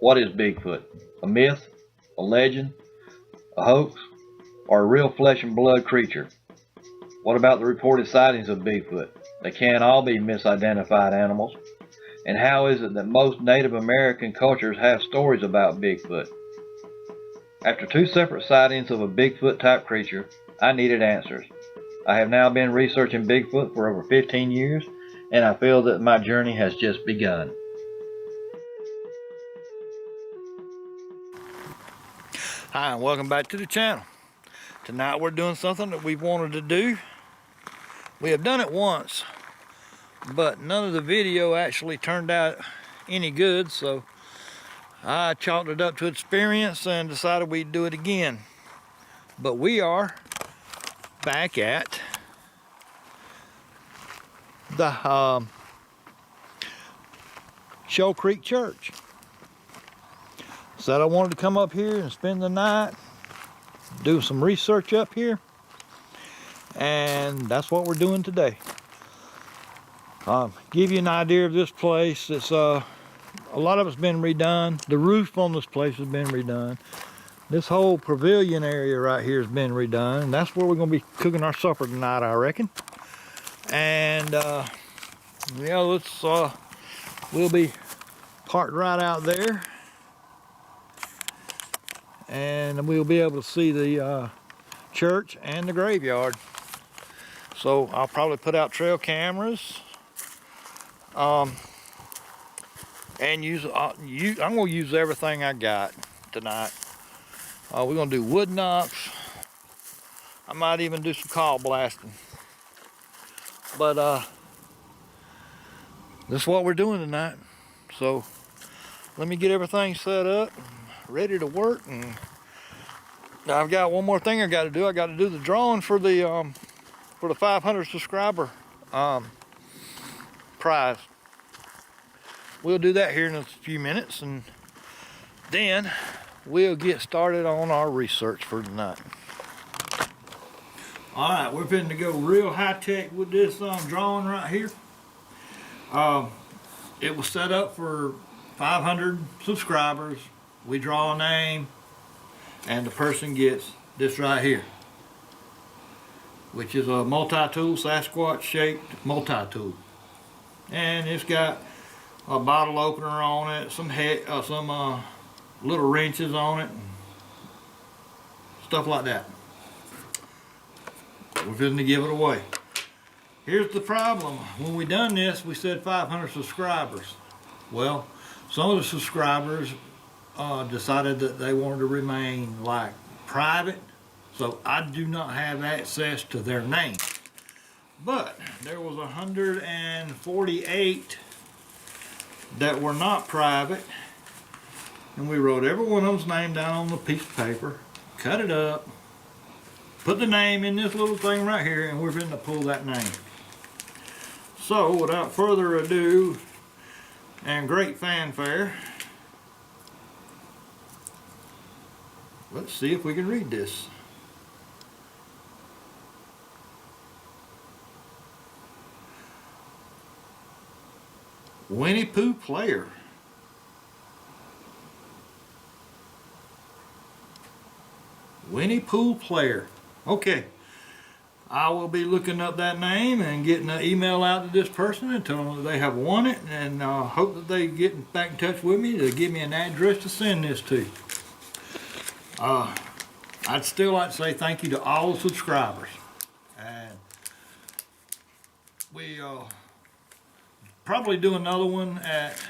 What is Bigfoot? A myth? A legend? A hoax? Or a real flesh and blood creature? What about the reported sightings of Bigfoot? They can't all be misidentified animals. And how is it that most Native American cultures have stories about Bigfoot? After 2 separate sightings of a Bigfoot type creature, I needed answers. I have now been researching Bigfoot for over 15 years, and I feel that my journey has just begun. Hi, and welcome back to the channel. Tonight we're doing something that we've wanted to do. We have done it once, but none of the video actually turned out any good, so I chalked it up to experience and decided we'd do it again. But we are back at the Shoal Creek Church. Said I wanted to come up here and spend the night, do some research up here, and that's what we're doing today. Give you an idea of this place. It's a lot of it's been redone. The roof on this place has been redone. This whole pavilion area right here has been redone. And that's where we're going to be cooking our supper tonight, I reckon. And yeah, we'll be parked right out there, and we'll be able to see the church and the graveyard. So I'll probably put out trail cameras, and I'm gonna use everything I got tonight. We're gonna do wood knocks. I might even do some call blasting. But this is what we're doing tonight. So let me get everything set up, ready to work, and I've got one more thing I got to do. I got to do the drawing for the 500 subscriber prize. We'll do that here in a few minutes, and then we'll get started on our research for tonight. All right, we're going to go real high tech with this drawing right here. It was set up for 500 subscribers. We draw a name, and the person gets this right here, which is a multi-tool, Sasquatch shaped multi-tool. And it's got a bottle opener on it, some little wrenches on it, and stuff like that. We're going to give it away. Here's the problem. When we done this, we said 500 subscribers. Well, some of the subscribers decided that they wanted to remain like private, so I do not have access to their name. But there was 148 that were not private, and we wrote every one of them's name down on the piece of paper, cut it up, put the name in this little thing right here, and we're going to pull that name. So without further ado and great fanfare, let's see if we can read this. Winnie Pooh Player. Winnie Pooh Player. Okay. I will be looking up that name and getting an email out to this person and telling them that they have won it, and hope that they get back in touch with me to give me an address to send this to. I'd still like to say thank you to all the subscribers. And we probably do another one at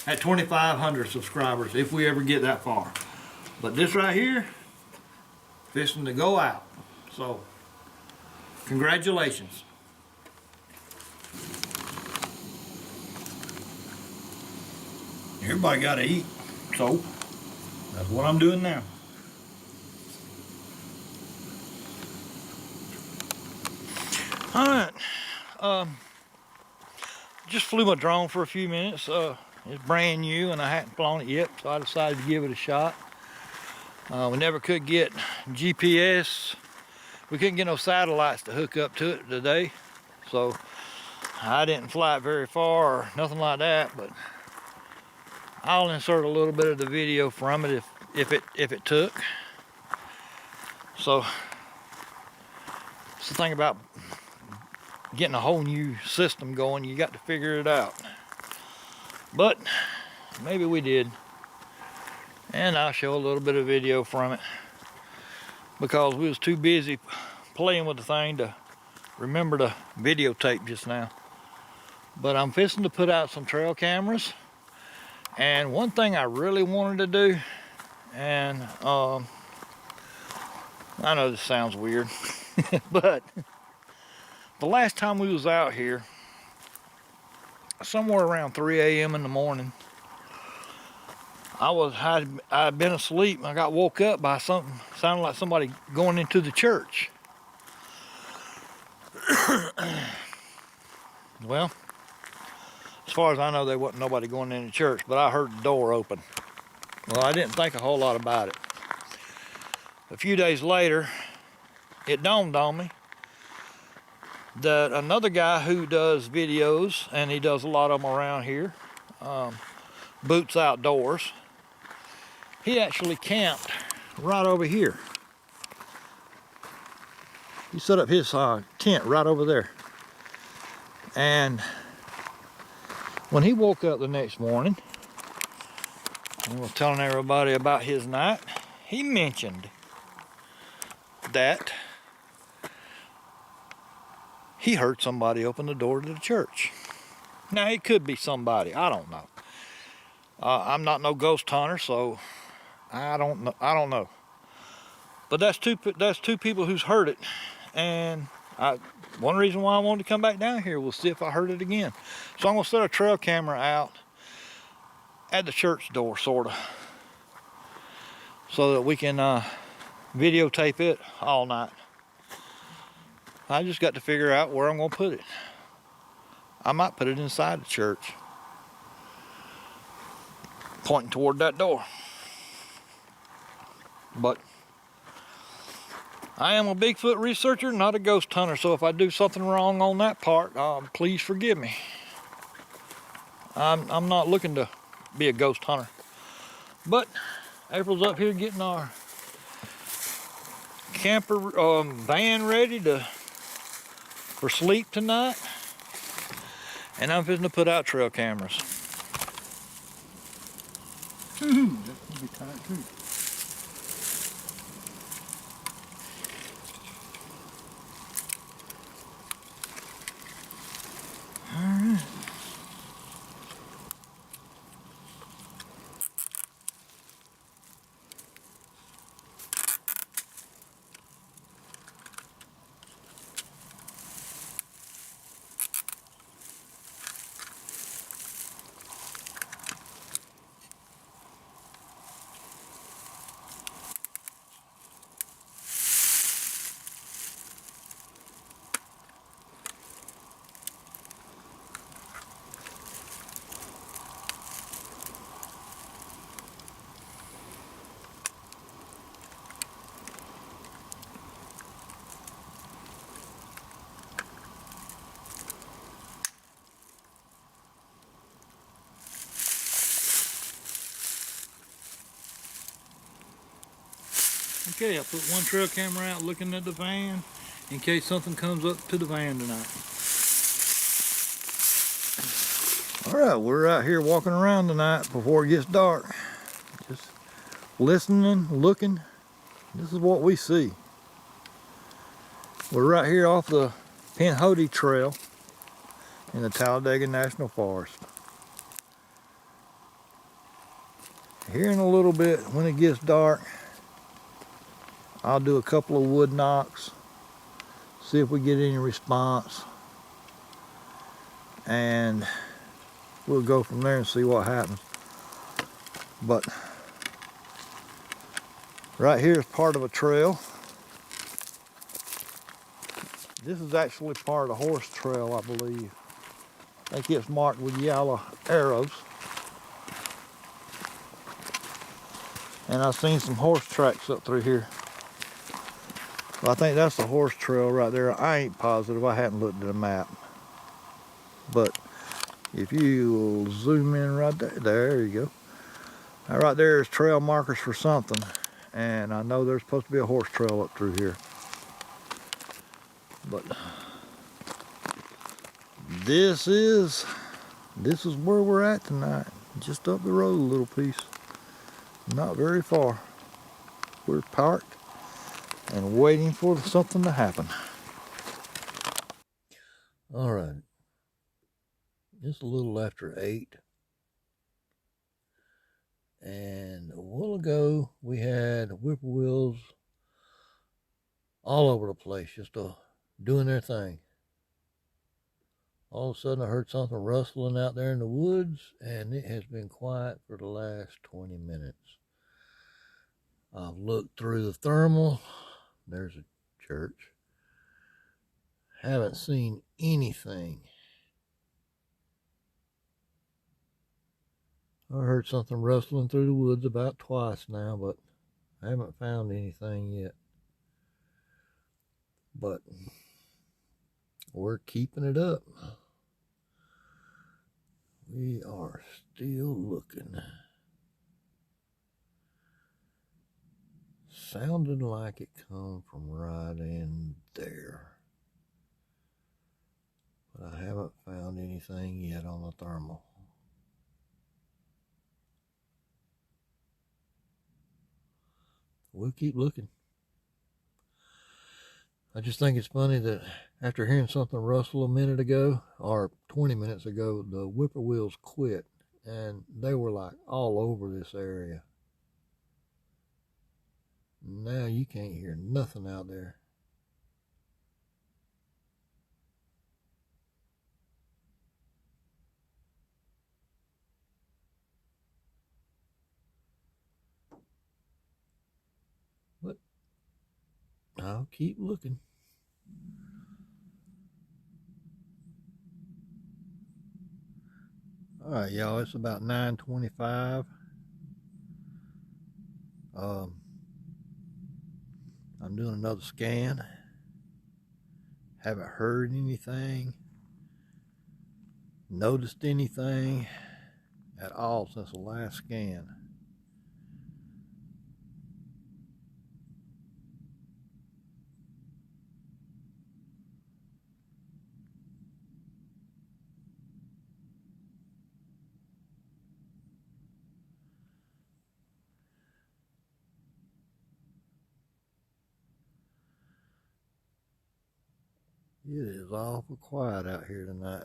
2,500 subscribers if we ever get that far. But this right here, fixing to go out. So, congratulations. Everybody got to eat, so that's what I'm doing now. All right, just flew my drone for a few minutes. It's brand new and I hadn't flown it yet, so I decided to give it a shot. We never could get GPS. We couldn't get no satellites to hook up to it today, so I didn't fly it very far or nothing like that, but I'll insert a little bit of the video from it if it took. So it's the thing about getting a whole new system going, you got to figure it out. But maybe we did. And I'll show a little bit of video from it because we was too busy playing with the thing to remember to videotape just now. But I'm fixing to put out some trail cameras. And one thing I really wanted to do, and I know this sounds weird, but the last time we was out here, somewhere around 3 a.m. in the morning, I'd been asleep and I got woke up by something, sounded like somebody going into the church. Well, as far as I know, there wasn't nobody going into church, but I heard the door open. Well, I didn't think a whole lot about it. A few days later, it dawned on me that another guy who does videos, and he does a lot of them around here, Boots Outdoors, he actually camped right over here. He set up his tent right over there. And when he woke up the next morning and was telling everybody about his night, he mentioned that he heard somebody open the door to the church. Now, it could be somebody, I don't know. I'm not no ghost hunter, so I don't know. But that's two people who's heard it, and one reason why I wanted to come back down here was see if I heard it again. So I'm gonna set a trail camera out at the church door, sorta, so that we can videotape it all night. I just got to figure out where I'm gonna put it. I might put it inside the church, pointing toward that door. But I am a Bigfoot researcher, not a ghost hunter, so if I do something wrong on that part, please forgive me. I'm not looking to be a ghost hunter. But April's up here getting our camper van ready for sleep tonight, and I'm fixing to put out trail cameras. That's gonna be tight too. Alright. Okay, I put one trail camera out looking at the van in case something comes up to the van tonight. Alright, we're out here walking around tonight before it gets dark. Just listening, looking. This is what we see. We're right here off the Pinhoti Trail in the Talladega National Forest. Here in a little bit, when it gets dark, I'll do a couple of wood knocks, see if we get any response, and we'll go from there and see what happens. But right here is part of a trail. This is actually part of the horse trail, I believe. I think it's marked with yellow arrows. And I've seen some horse tracks up through here. I think that's the horse trail right there. I ain't positive. I haven't looked at a map. But if you zoom in right there, there you go. Now right there is trail markers for something, and I know there's supposed to be a horse trail up through here. But this is where we're at tonight. Just up the road a little piece. Not very far. We're parked and waiting for something to happen. All right. It's a little after 8. And a while ago, we had whippoorwills all over the place, just doing their thing. All of a sudden, I heard something rustling out there in the woods, and it has been quiet for the last 20 minutes. I've looked through the thermal. There's a church. Haven't seen anything. I heard something rustling through the woods about twice now, but I haven't found anything yet. But we're keeping it up. We are still looking. Sounded like it come from right in there. But I haven't found anything yet on the thermal. We'll keep looking. I just think it's funny that after hearing something rustle a minute ago, or 20 minutes ago, the whippoorwills quit, and they were like all over this area. Now you can't hear nothing out there. But I'll keep looking. All right, y'all, it's about 9:25. I'm doing another scan. Haven't heard anything, noticed anything at all since the last scan. It is awful quiet out here tonight.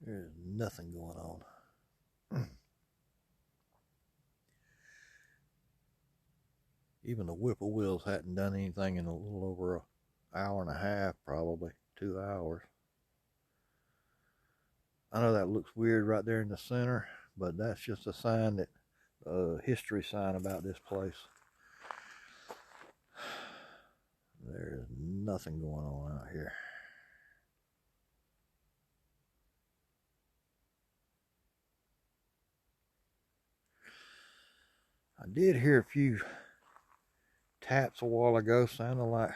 There's nothing going on. Even the whippoorwills hadn't done anything in a little over an hour and a half, probably 2 hours. I know that looks weird right there in the center, but that's just a sign that history sign about this place. There's nothing going on out here. I did hear a few taps a while ago, sounded like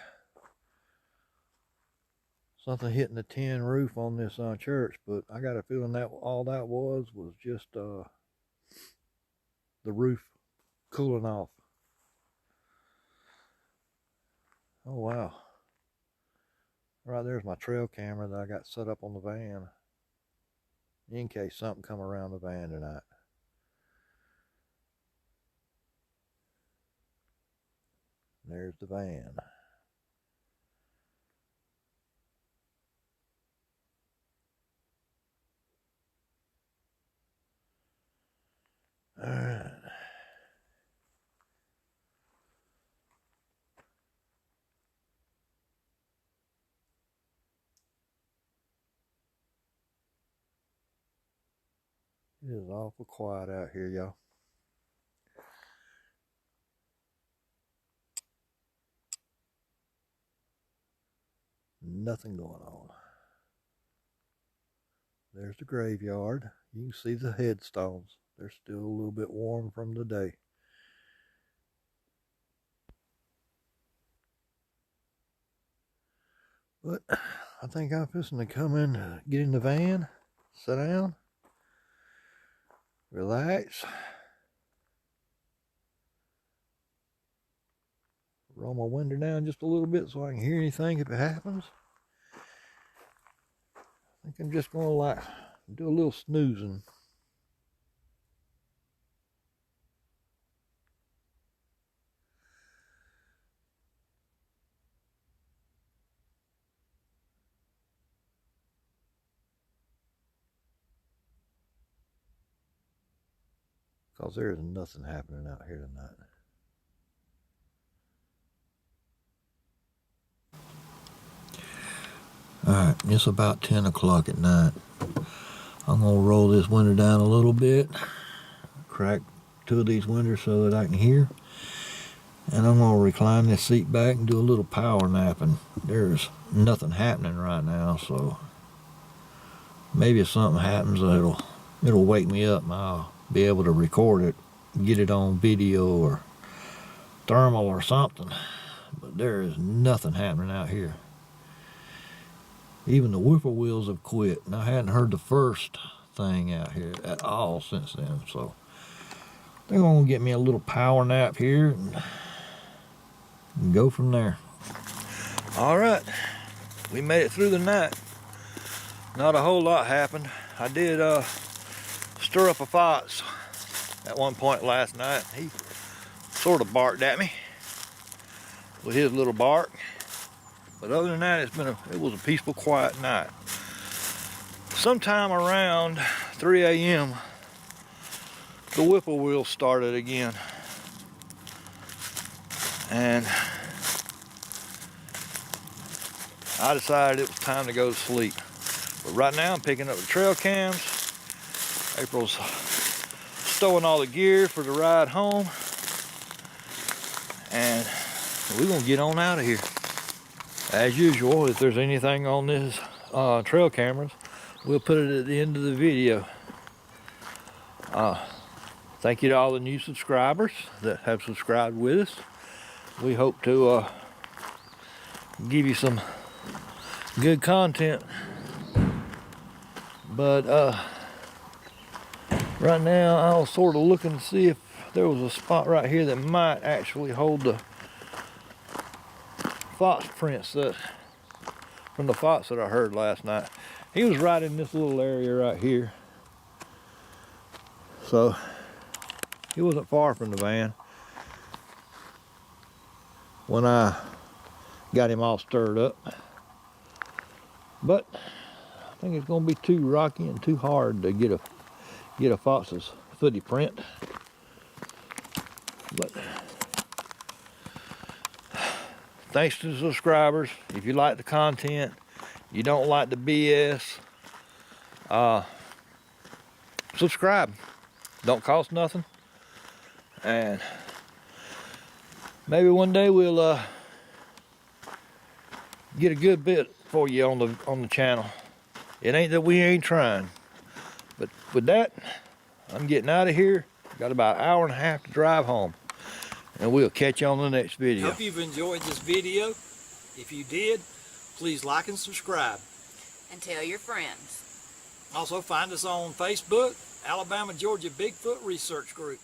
something hitting the tin roof on this church, but I got a feeling that all that was just the roof cooling off. Oh wow. Right there's my trail camera that I got set up on the van in case something come around the van tonight. There's the van. All right. It is awful quiet out here, y'all. Nothing going on. There's the graveyard. You can see the headstones. They're still a little bit warm from the day. But I think I'm fixing to come in, get in the van, sit down, relax, roll my window down just a little bit so I can hear anything if it happens. I think I'm just going to like do a little snoozing. Because there is nothing happening out here tonight. Alright, it's about 10 o'clock at night. I'm going to roll this window down a little bit, crack 2 of these windows so that I can hear, and I'm going to recline this seat back and do a little power napping. There's nothing happening right now, so maybe if something happens, it'll wake me up and I'll be able to record it, get it on video or thermal or something. But there is nothing happening out here. Even the whippoorwills have quit, and I hadn't heard the first thing out here at all since then. So they're gonna get me a little power nap here and go from there. All right, we made it through the night. Not a whole lot happened. I did stir up a fox at one point last night. He sort of barked at me with his little bark. But other than that, it was a peaceful, quiet night. Sometime around 3 a.m., the whippoorwill started again. And I decided it was time to go to sleep. But right now I'm picking up the trail cams. April's stowing all the gear for the ride home. And we're gonna get on out of here. As usual, if there's anything on this trail cameras, we'll put it at the end of the video. Thank you to all the new subscribers that have subscribed with us. We hope to give you some good content. But right now I was sort of looking to see if there was a spot right here that might actually hold the fox prints from the fox that I heard last night. He was right in this little area right here. So he wasn't far from the van when I got him all stirred up. But I think it's gonna be too rocky and too hard to get a fox's footy print. But thanks to the subscribers. If you like the content, you don't like the BS, subscribe. Don't cost nothing. And maybe one day we'll get a good bit for you on the channel. It ain't that we ain't trying. But with that, I'm getting out of here. Got about an hour and a half to drive home. And we'll catch you on the next video. Hope you've enjoyed this video. If you did, please like and subscribe. And tell your friends. Also find us on Facebook, Alabama Georgia Bigfoot Research Group.